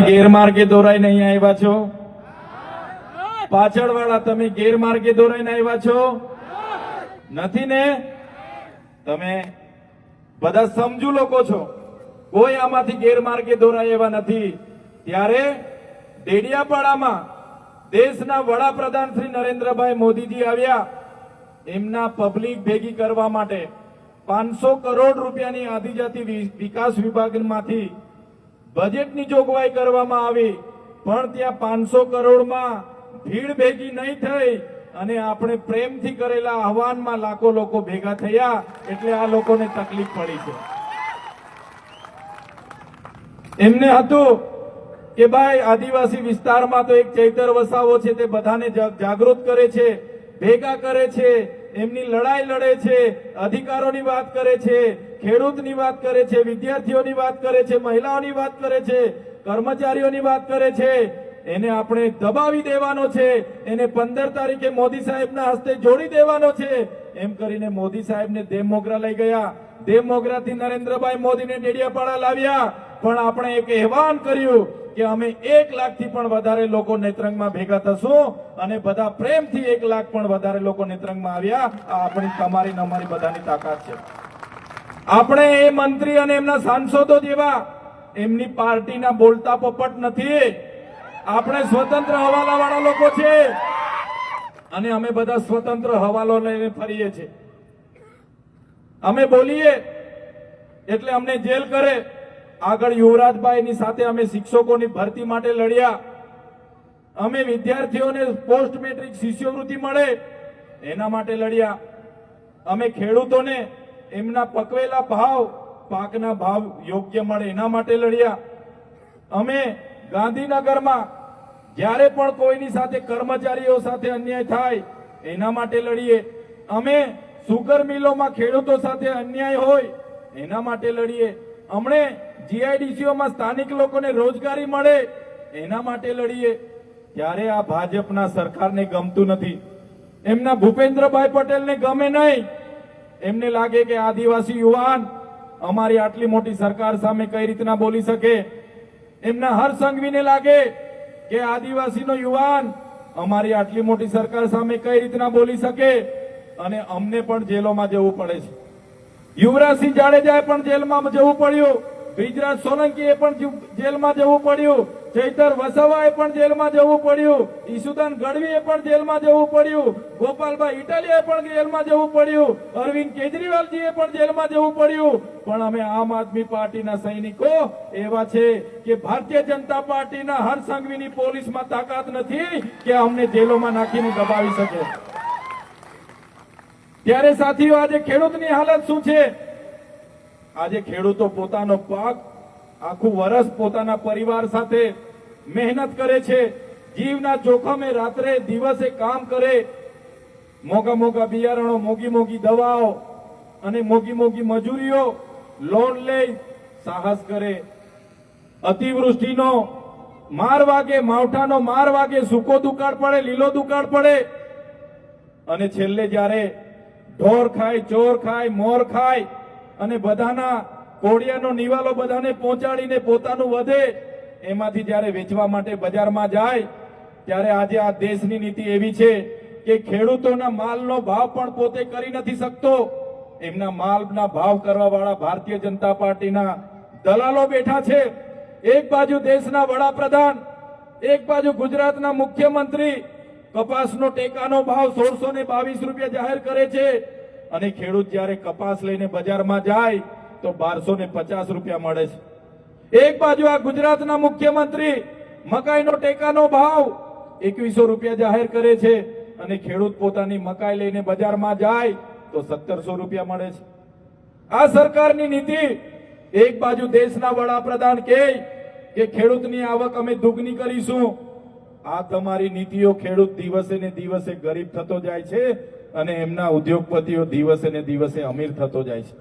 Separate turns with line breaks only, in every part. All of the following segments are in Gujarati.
ગેરમાર્ગે દોરાઈને અહીંયા આવ્યા છો? પાછળવાળા તમે ગેરમાર્ગે દોરાઈને આવ્યા છો? નથી ને? તમે બધા સમજુ લોકો છો, કોઈ આમાંથી ગેરમાર્ગે દોરાય એવા નથી. ત્યારે ડેડિયાપાડામાં દેશના વડાપ્રધાન શ્રી નરેન્દ્રભાઈ મોદીજી આવ્યા. એમના પબ્લિક ભેગી કરવા માટે 500 કરોડ રૂપિયાની આદિજાતિ વિકાસ વિભાગમાંથી બજેટની જોગવાઈ કરવામાં આવી. પણ ત્યાં 500 કરોડમાં ભીડ ભેગી નહીં થઈ અને આપણે પ્રેમથી કરેલા આહવાનમાં લાખો લોકો ભેગા થયા, એટલે આ લોકોને તકલીફ પડી છે. એમને હતું કે ભાઈ આદિવાસી વિસ્તારમાં તો એક ચૈતર વસાવો છે, તે બધાને જાગૃત કરે છે, ભેગા કરે છે, એમની લડાઈ લડે છે, અધિકારોની વાત કરે છે, ખેડૂતની વાત કરે છે, વિદ્યાર્થીઓની વાત કરે છે, મહિલાઓની વાત કરે છે, કર્મચારીઓની વાત કરે છે. એને આપણે દબાવી દેવાનો છે, એને 15 તારીખે મોદી સાહેબના હસ્તે જોડી દેવાનો છે. એમ કરીને મોદી સાહેબને દેવમોગરા લઈ ગયા. દેવમોગરાથી નરેન્દ્રભાઈ મોદીને ડેડિયાપાડા લાવ્યા. પણ આપણે એક આહવાન કર્યું કે અમે 1 લાખથી પણ વધારે લોકો નેત્રંગમાં ભેગા થશું અને બધા પ્રેમથી 1 લાખ પણ વધારે લોકો નેત્રંગમાં આવ્યા. આ આપણી તમારી ને અમારી બધાની તાકાત છે. આપણે એ મંત્રી અને એમના સાંસદો જેવા એમની પાર્ટીના બોલતા પોપટ નથી. આપણે સ્વતંત્ર હવાલાવાળા લોકો છે અને અમે બધા સ્વતંત્ર હવાલો લઈને ફરીએ છીએ. અમે બોલીએ એટલે અમને જેલ કરે. આગળ યુવરાજભાઈની સાથે અમે શિક્ષકોની ભરતી માટે લડ્યા. અમે વિદ્યાર્થીઓને પોસ્ટ મેટ્રિક શિષ્યવૃત્તિ મળે એના માટે લડ્યા. અમે ખેડૂતોને એમના પકવેલા ભાવ, પાકના ભાવ યોગ્ય મળે એના માટે લડ્યા. અમે ગાંધીનગરમાં જ્યારે પણ કોઈની સાથે કર્મચારીઓ સાથે અન્યાય થાય એના માટે લડીએ. અમે સુગર મિલોમાં ખેડૂતો સાથે અન્યાય હોય એના માટે લડીએ. અમને જીઆઈડીસીઓમાં સ્થાનિક લોકોને રોજગારી મળે એના માટે લડીએ. ત્યારે આ ભાજપના સરકારને ગમતું નથી. એમના ભૂપેન્દ્રભાઈ પટેલને ગમે નહીં. એમને લાગે કે આદિવાસી યુવાન અમારી આટલી મોટી સરકાર સામે કઈ રીતના બોલી શકે. એમના હર્ષ સંઘવીને લાગે કે આદિવાસીનો યુવાન અમારી આટલી મોટી સરકાર સામે કઈ રીતના બોલી શકે. અને અમને પણ જેલોમાં જવું પડે છે. યુવરાજસિંહ જાડેજાએ પણ જેલમાં જવું પડ્યું. બ્રિજરાજ સોલંકીએ પણ જેલમાં જવું પડ્યું. ચૈતર વસાવાએ પણ જેલમાં જવું પડ્યું. ઈસુદાન ગઢવીએ પણ જેલમાં જવું પડ્યું. ગોપાલભાઈ ઇટાલિયાએ પણ જેલમાં જવું પડ્યું. અરવિંદ કેજરીવાલજીએ પણ જેલમાં જવું પડ્યું. પણ અમે આમ આદમી પાર્ટીના સૈનિકો એવા છે કે ભારતીય જનતા પાર્ટીના હર્ષ સંઘવીની પોલીસમાં તાકાત નથી કે અમને જેલોમાં નાખીને દબાવી શકે. ત્યારે સાથીઓ આજે ખેડૂતની હાલત શું છે? આજે ખેડૂતો પોતાનો પાક આખું વર્ષ પોતાના પરિવાર સાથે મહેનત કરે છે. જીવના જોખમે રાત્રે દિવસે કામ કરે. મોંઘા મોંઘા બિયારણો, મોંઘી મોંઘી દવાઓ અને મોંઘી મોંઘી મજૂરીઓ લોન લઈ સાહસ કરે. અતિવૃષ્ટિનો માર વાગે, માવઠાનો માર વાગે, સૂકો દુકાળ પડે, લીલો દુકાળ પડે અને છેલ્લે જ્યારે ઢોર ખાય, ચોર ખાય, મોર ખાય અને બધાના કોડિયાનો નિવાલો બધાને પહોંચાડીને પોતાનું વધે, એમાંથી જ્યારે વેચવા માટે બજારમાં જાય ત્યારે આજે આ દેશની નીતિ એવી છે કે ખેડૂતોના માલનો ભાવ પણ પોતે કરી નથી શકતો. એમના માલના ભાવ કરવા વાળા ભારતીય જનતા પાર્ટીના દલાલો બેઠા છે. એક બાજુ દેશના વડાપ્રધાન, એક બાજુ ગુજરાતના મુખ્યમંત્રી કપાસનો ટેકાનો ભાવ 1622 રૂપિયા જાહેર કરે છે અને ખેડૂત જ્યારે કપાસ લઈને બજારમાં જાય તો 1250 રૂપિયા મળે છે. એક બાજુ આ ગુજરાતના મુખ્યમંત્રી મકાઈનો ટેકાનો ભાવ 2100 રૂપિયા જાહેર કરે છે અને ખેડૂત પોતાની મકાઈ લઈને બજારમાં જાય તો 1700 રૂપિયા મળે છે. આ સરકારની નીતિ, એક બાજુ દેશના વડાપ્રધાન કહે કે ખેડૂતની આવક અમે દુગની કરીશું. આ તમારી નીતિઓ ખેડૂત દિવસે ને દિવસે ગરીબ થતો જાય છે અને એમના ઉદ્યોગપતિઓ દિવસે ને દિવસે અમીર થતો જાય છે.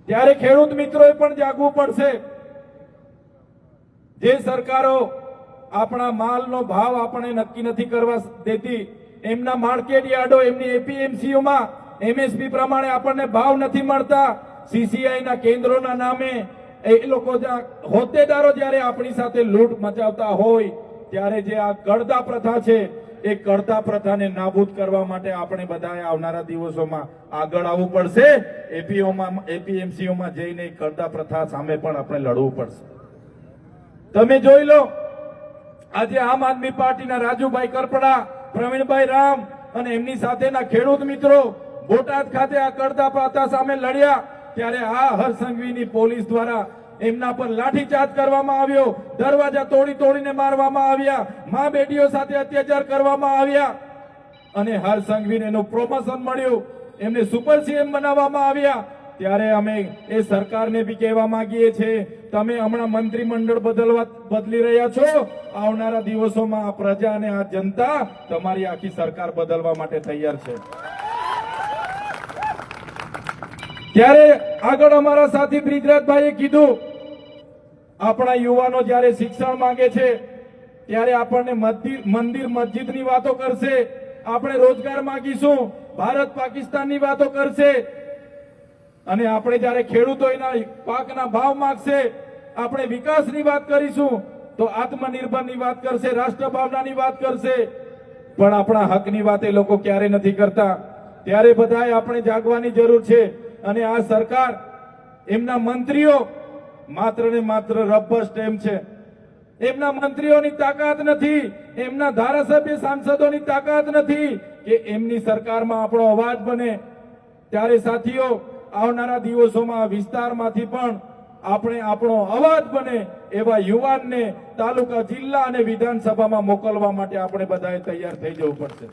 ત્યારે ખેડૂત મિત્રોએ પણ જાગવું પડશે. જે સરકારો આપણા માલનો ભાવ આપણે નક્કી નથી કરવા દેતી, એમના માર્કેટ યાર્ડો, એમની એપીએમસીઓમાં એમએસપી પ્રમાણે આપણને ભાવ નથી મળતા, સીસીઆઈના કેન્દ્રોના નામે એ લોકો હોદ્દેદારો જ્યારે આપણી સાથે લૂંટ મચાવતા હોય ત્યારે જે આ કડતા પ્રથા છે એ કડતા પ્રથાને નાબૂદ કરવા માટે આપણે બધાએ આવનારા દિવસોમાં આગળ આવવું પડશે. એપીએમસીઓમાં જઈને કડતા પ્રથા સામે પણ આપણે લડવું પડશે. તમે જોઈ લો, આજે આમ આદમી પાર્ટીના રાજુભાઈ કરપડા, પ્રવીણભાઈ રામ અને એમની સાથેના ખેડૂત મિત્રો બોટાદ ખાતે આ કડતા પ્રથા સામે લડ્યા ત્યારે આ હરસંઘવીની પોલીસ દ્વારા એમના પર લાઠીચાર્જ કરવામાં આવ્યો, દરવાજા તોડીને મારવામાં આવ્યા, મા બેટીઓ સાથે અત્યાચાર કરવામાં આવ્યા અને હરસંઘવીને એનું પ્રોમોશન મળ્યું, એમને સુપર સીએમ બનાવવામાં આવ્યા. ત્યારે અમે એ સરકારને બી કહેવા માંગીએ છીએ, તમે હમણાં મંત્રીમંડળ બદલી રહ્યા છો, આવનારા દિવસોમાં આ પ્રજા અને આ જનતા તમારી આખી સરકાર બદલવા માટે તૈયાર છે. ત્યારે આગળ અમારા સાથી બ્રિજરાજભાઈએ કીધું, આપણા યુવાનો જ્યારે શિક્ષણ માંગે છે ત્યારે આપણને મંદિર મસ્જિદની વાતો કરશે, આપણે રોજગાર માંગીશું, ભારત પાકિસ્તાનની વાતો કરશે અને આપણે જ્યારે ખેડૂતોના પાકના ભાવ માંગશે, આપણે વિકાસની વાત કરીશું તો આત્મનિર્ભરની વાત કરશે, રાષ્ટ્રભાવનાની વાત કરશે, પણ આપણા હકની વાત એ લોકો ક્યારે નથી કરતા. ત્યારે બધાએ આપણે જાગવાની જરૂર છે અને આ સરકાર, એમના મંત્રીઓ માત્ર ને માત્ર રબર સ્ટેમ્પ છે. એમના મંત્રીઓની તાકાત નથી, એમના ધારાસભ્ય સાંસદોની તાકાત નથી કે એમની સરકારમાં આપણો અવાજ બને. ત્યારે સાથીઓ, આવનારા દિવસોમાં વિસ્તારમાંથી પણ આપણે આપણો અવાજ બને એવા યુવાનને તાલુકા, જિલ્લા અને વિધાનસભામાં મોકલવા માટે આપણે બધાએ તૈયાર થઈ જવું પડશે.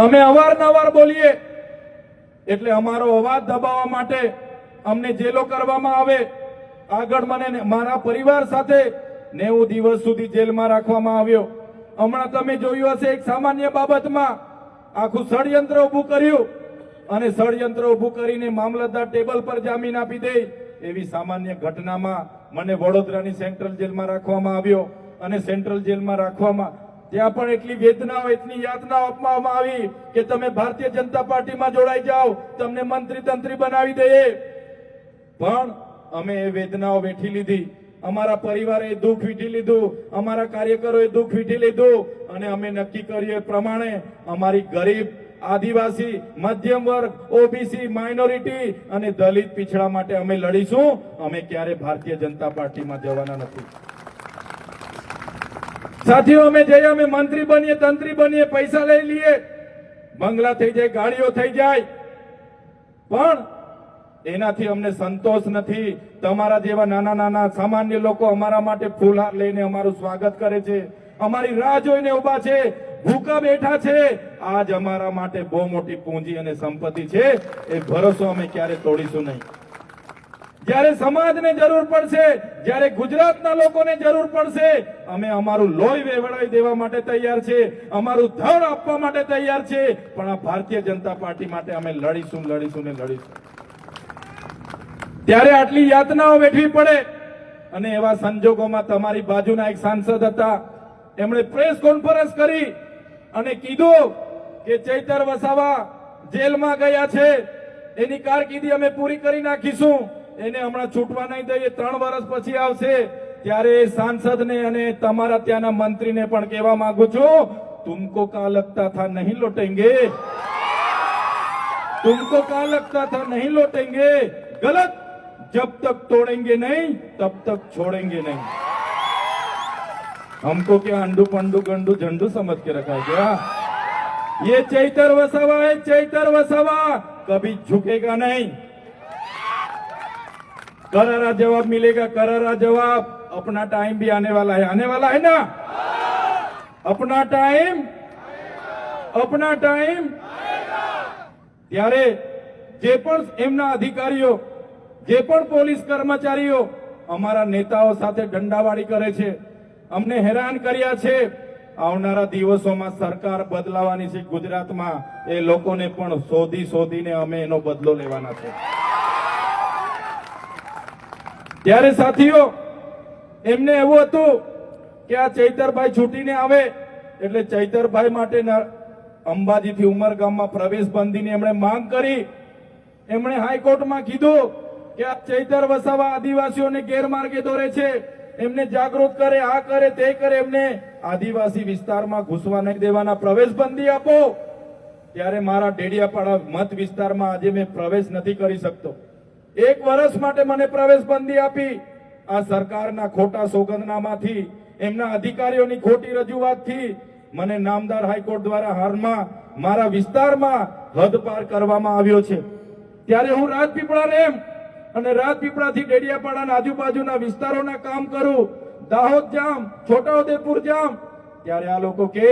અમે અવારનવાર બોલીએ એટલે અમારો અવાજ દબાવવા માટે અમને જેલો કરવામાં આવે. આગળ મને મારા પરિવાર સાથે 90 દિવસ સુધી જેલમાં રાખવામાં આવ્યો. હમણાં તમે જોયું હશે, એક સામાન્ય બાબતમાં આખું ષડયંત્ર ઉભું કર્યું અને ષડયંત્ર ઉભું કરીને મામલતદાર ટેબલ પર જામીન આપી દે એવી સામાન્ય ઘટનામાં મને વડોદરાની સેન્ટ્રલ જેલમાં રાખવામાં આવ્યો અને સેન્ટ્રલ જેલમાં રાખવામાં ત્યાં પણ એટલી વેદનાઓ, એટલી યાતનાઓ આપવામાં આવી કે તમે ભારતીય જનતા પાર્ટીમાં જોડાઈ જાઓ, તમને મંત્રી તંત્રી બનાવી દઈએ. પણ અમે એ વેદનાઓ વેઠી લીધી, અમારા પરિવારે દુઃખ વીઠી લીધું, અમારા કાર્યકરોએ દુઃખ વીઠી લીધું અને અમે નક્કી કર્યું એ પ્રમાણે અમારી ગરીબ, આદિવાસી, મધ્યમ વર્ગ, ઓબીસી, માઇનોરિટી અને દલિત પીછડા માટે અમે લડીશું. અમે ક્યારે ભારતીય જનતા પાર્ટીમાં જવાના નથી. સાથીઓ, અમે જઈએ, અમે મંત્રી બનીએ, તંત્રી બનીએ, પૈસા લઈ લઈએ, બંગલા થઈ જાય, ગાડીઓ થઈ જાય, પણ એનાથી અમને સંતોષ નથી. તમારા જેવા નાના નાના સામાન્ય લોકો અમારા માટે ફૂલહાર લઈને અમારું સ્વાગત કરે છે, અમારી રાહ જોઈને ઉભા છે, ભૂખા બેઠા છે. આજ અમારા માટે બહુ મોટી પૂંજી અને સંપત્તિ છે. એ ભરોસો અમે ક્યારે તોડીશું નહીં. જ્યારે સમાજને જરૂર પડશે, જ્યારે ગુજરાતના લોકોને જરૂર પડશે, અમે અમારું લોહી વેવડાવી દેવા માટે તૈયાર છે, અમારું ધન આપવા માટે તૈયાર છે. પણ આ ભારતીય જનતા પાર્ટી માટે અમે લડીશું ને લડીશું. ત્યારે આટલી યાતનાઓ વેઠવી પડે અને એવા સંજોગોમાં તમારી બાજુના એક સાંસદ હતા, એમણે પ્રેસ કોન્ફરન્સ કરી અને કીધું કે ચૈતર વસાવા જેલમાં ગયા છે, એની કારકિર્દી અમે પૂરી કરી નાખીશું, એને હમણાં છૂટવા નહીં દઈએ, 3 વર્ષ પછી આવશે. ત્યારે સાંસદને અને તમારા ત્યાંના મંત્રીને પણ કહેવા માંગુ છું, तुमको क्या लगता था नहीं लौटेंगे, तुमको क्या लगता था नहीं लौटेंगे, गलत. जब तक तोड़ेंगे नहीं तब तक छोड़ेंगे नहीं. हमको क्या अंडू पंडू गंडू झंडू समझ के रखा है क्या? ये चैतर वसावा है, चैतर वसावा कभी झुकेगा नहीं. करारा जवाब मिलेगा, करारा जवाब. अपना टाइम भी आने वाला है ना? अपना टाइम ત્યારે જે પણ એમના અધિકારીઓ, જે પણ પોલીસ કર્મચારીઓ અમારા નેતાઓ સાથે દંડાવાળી કરે છે, અમને હેરાન કર્યા છે, આવનારા દિવસોમાં સરકાર બદલાવાની છે ગુજરાતમાં. એ લોકોને પણ શોધીને અમે એનો બદલો લેવાના છે. ત્યારે સાથીઓ, એમને એવું હતું કે આ ચૈતરભાઈ છૂટીને આવે એટલે ચૈતરભાઈ માટે અંબાજીથી ઉમરગામમાં પ્રવેશ બંધીની એમણે માંગ કરી. એમણે હાઈકોર્ટમાં કીધું કે આ ચૈતર વસાવા આદિવાસીઓને ગેરમાર્ગે દોરે છે, એમને જાગૃત કરે, આ કરે તે કરે, એમને આદિવાસી વિસ્તારમાં ઘૂસવા નહીં દેવાના, પ્રવેશ બંધી આપો. ત્યારે મારા ડેડિયાપાડા મત વિસ્તારમાં આજે મેં પ્રવેશ નથી કરી શકતો. 1 વર્ષ માટે મને પ્રવેશ બંધી આપી. આ સરકારના ખોટા સોગંદનામાથી, એમના અધિકારીઓની ખોટી રજૂઆતથી મને નામદાર હાઈકોર્ટ દ્વારા હાલમાં મારા વિસ્તારમાં હદપાર કરવામાં આવ્યો છે. ત્યારે હું રાજપીપળા રેમ અને રાજપીપળાથી ડેડિયાપાડાના આજુબાજુના વિસ્તારોના કામ કરું, દાહોદ જામ, છોટાઉદેપુર જામ, ત્યારે આ લોકો કહે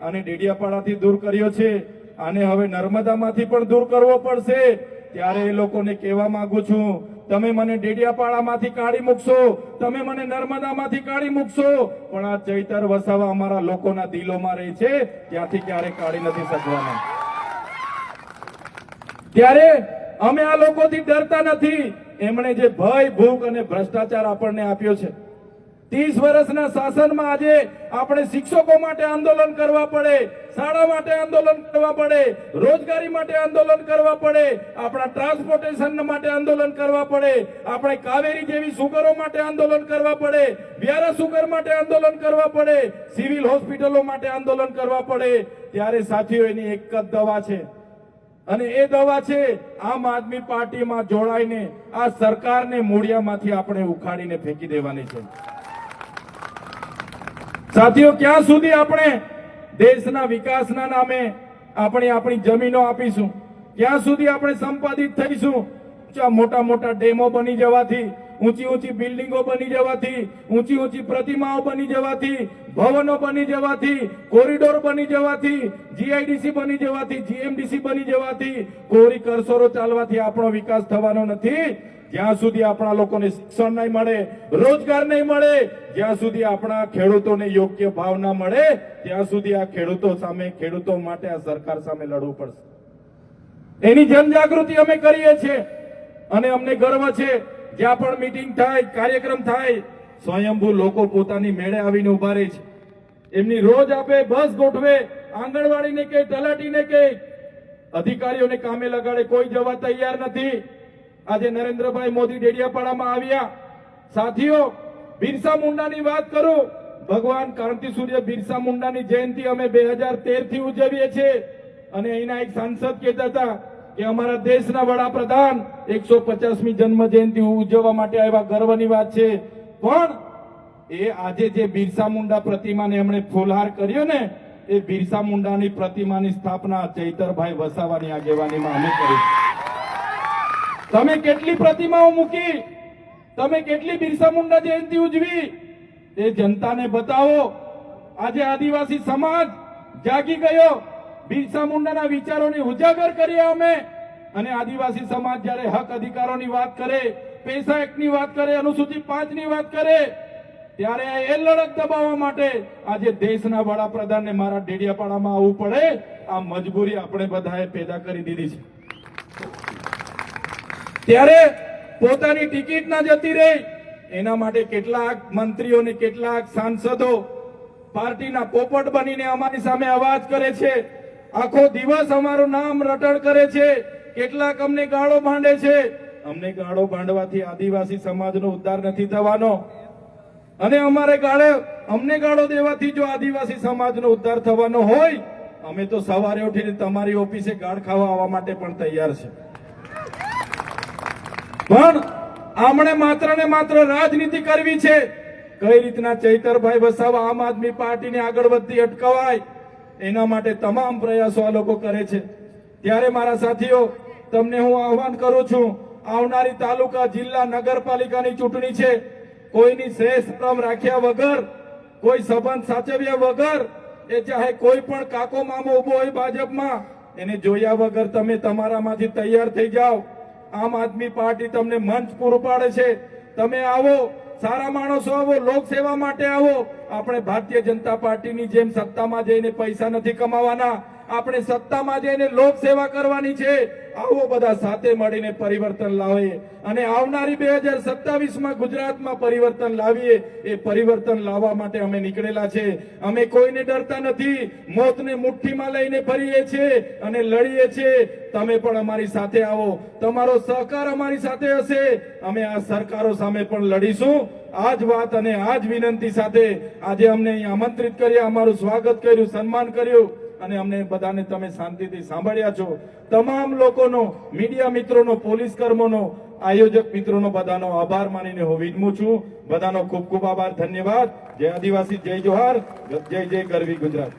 આને ડેડિયાપાડાથી દૂર કર્યો છે, આને હવે નર્મદામાંથી પણ દૂર કરવો પડશે. ત્યારે એ લોકોને કહેવા માંગુ છું, તમે મને ડેડિયાપાડામાંથી કાઢી મૂકશો, તમે મને નર્મદામાંથી કાઢી મૂકશો, પણ આ ચૈતર વસાવા અમારા લોકોના દિલોમાં રહે છે, ત્યાંથી ક્યારેય કાઢી નથી શકવાના. ત્યારે અમે આ લોકોથી ડરતા નથી. એમણે જે ભય, ભૂખ અને ભ્રષ્ટાચાર આપણને આપ્યો છે, 30 વર્ષના શાસનમાં આજે આપણે શિક્ષકો માટે આંદોલન કરવા પડે, શાળા માટે આંદોલન કરવા પડે, રોજગારી માટે આંદોલન કરવા પડે, આપણા ટ્રાન્સપોર્ટેશન માટે આંદોલન કરવા પડે, આપણે કાવેરી જેવી સુગરો માટે આંદોલન કરવા પડે, વ્યારા સુગર માટે આંદોલન કરવા પડે, સિવિલ હોસ્પિટલો માટે આંદોલન કરવા પડે. ત્યારે સાથીઓ એની એક જ દવા છે, અને એ દવા છે આમ આદમી પાર્ટીમાં જોડાઈને આ સરકારને મૂળિયામાંથી આપણે ઉખાડીને ફેંકી દેવાની છે. સાથીઓ, ક્યાં સુધી આપણે દેશના વિકાસના નામે આપણી જમીનો આપીશું? ક્યાં સુધી આપણે સંપાદિત થઈશું? મોટા મોટા ડેમો બની જવાથી, ઊંચી ઊંચી બિલ્ડિંગો બની જવાથી, ઊંચી ઊંચી પ્રતિમાઓ બની જવાથી, ભવનો બની જવાથી, કોરિડોર બની જવાથી, જીઆઈડીસી બની જવાથી, જીએમડીસી બની જવાથી, કોરી કરસોરો ચાલવાથી આપણો વિકાસ થવાનો નથી. જ્યાં સુધી આપણા લોકોને શિક્ષણ નહીં મળે, રોજગાર નહીં મળે, જ્યાં સુધી આપણા ખેડૂતોને યોગ્ય ભાવ ના મળે, ત્યાં સુધી આ ખેડૂતો સામે, ખેડૂતો માટે આ સરકાર સામે લડવું પડશે. એની જનજાગૃતિ અમે કરીએ છીએ અને અમને ગર્વ છે. જ્યાં પણ મીટિંગ થાય, કાર્યક્રમ થાય, સ્વયંભૂ લોકો પોતાની મેળે આવીને ઉભા રહે છે. એમની રોજ આપે, બસ ગોઠવે, આંગણવાડીને કે તલાટીને કે અધિકારીઓને કામે લગાડે, કોઈ જવા તૈયાર નથી. આજે નરેન્દ્રભાઈ મોદી ડેડિયાપાડામાં આવ્યા. સાથીઓ, બિરસા મુંડાની વાત કરું, ભગવાન ક્રાંતિ સૂર્ય બિરસા મુંડાની જયંતિ અમે 2013 થી ઉજવીએ છીએ. અને અહીંના એક સાંસદ કહેતા હતા કે અમારા દેશના વડાપ્રધાન 150મી જન્મ જયંતિ ઉજવવા માટે આવ્યા, ગર્વની વાત છે. પણ એ આજે જે બિરસા મુંડા પ્રતિમાને એમણે ફૂલહાર કર્યો ને, એ બિરસા મુંડાની પ્રતિમાની સ્થાપના ચૈતરભાઈ વસાવાની આગેવાનીમાં અમે કરી. તમે કેટલી પ્રતિમાઓ મૂકી, તમે કેટલી બિરસા મુંડા જયંતિ ઉજવી, એ જનતાને બતાવો. આજે આદિવાસી સમાજ જાગી ગયો, બિરસા મુંડાના વિચારોને ઉજાગર કર્યા અમે. અને આદિવાસી સમાજ જ્યારે હક અધિકારોની વાત કરે, પૈસા એક્ટની વાત કરે, અનુસૂચિત 5 ની વાત કરે, ત્યારે એ લડત દબાવવા માટે આજે દેશના વડાપ્રધાનને મારા ડેડિયાપાડામાં આવવું પડે. આ મજબૂરી આપણે બધાએ પેદા કરી દીધી છે. ત્યારે પોતાની ટિકિટ ના જતી રહી, એના માટે કેટલાક મંત્રીઓને, કેટલાક સાંસદો પાર્ટીના પોપટ બનીને અમારી સામે અવાજ કરે છે, આખો દિવસ અમારું નામ રટણ કરે છે, કેટલાક અમને ગાળો ભાંડે છે. અમને ગાળો ભાંડવાથી આદિવાસી સમાજનો ઉદ્ધાર નથી થવાનો, અને અમને ગાળો દેવાથી જો આદિવાસી સમાજનો ઉદ્ધાર થવાનો હોય, અમે તો સવારે ઉઠીને તમારી ઓફિસે ગાળ ખાવા આવવા માટે પણ તૈયાર છે. પણ આમણે માત્ર ને માત્ર રાજનીતિ કરવી છે. કઈ રીતના ચૈતરભાઈ વસાવા આમ આદમી પાર્ટીને આગળ વધતી અટકાવાય, એના માટે તમામ પ્રયાસો આ લોકો કરે છે. ત્યારે મારા સાથીઓ, તમને હું આહવાન કરું છું, આવનારી તાલુકા, જિલ્લા, નગરપાલિકાની ચૂંટણી છે. કોઈની શ્રેષ્ઠ રાખ્યા વગર, કોઈ સંબંધ સાચવ્યા વગર, એ ચાહે કોઈ પણ કાકો મામો ઉભો હોય ભાજપમાં, એને જોયા વગર તમે તમારામાંથી તૈયાર થઈ જાઓ. આમ આદમી પાર્ટી તમને મંચ પૂરું પાડે છે. તમે આવો, સારા માણસો આવો, લોકસેવા માટે આવો. આપણે ભારતીય જનતા પાર્ટીની જેમ સત્તામાં જઈને પૈસા નથી કમાવાના. આપણે સત્તામાં જઈને લોક સેવા કરવાની છે. આવો બધા સાથે મળીને પરિવર્તન લાવીએ અને આવનારી 2027માં ગુજરાતમાં પરિવર્તન લાવીએ. એ પરિવર્તન લાવવા માટે અમે નીકળેલા છે. અમે કોઈને ડરતા નથી. મોતને મુઠ્ઠીમાં લઈને ફરીએ છીએ અને લડીએ છીએ. તમે પણ અમારી સાથે આવો. તમારો સહકાર અમારી સાથે હશે. અમે આ સરકારો સામે પણ લડીશું. આ જ વાત અને આ જ વિનંતી સાથે આજે અમને અહીં આમંત્રિત કર્યા, અમારું સ્વાગત કર્યું, સન્માન કર્યું અને અમને બધાને તમે શાંતિથી સાંભળ્યા છો. તમામ લોકોનો, મીડિયા મિત્રોનો, પોલીસ કર્મોનો, આયોજક મિત્રોનો બધાનો આભાર માનીને હું વિનમું છું. બધાનો ખૂબ ખૂબ આભાર, ધન્યવાદ. જય આદિવાસી, જય જોહાર, જય જય ગરવી ગુજરાત.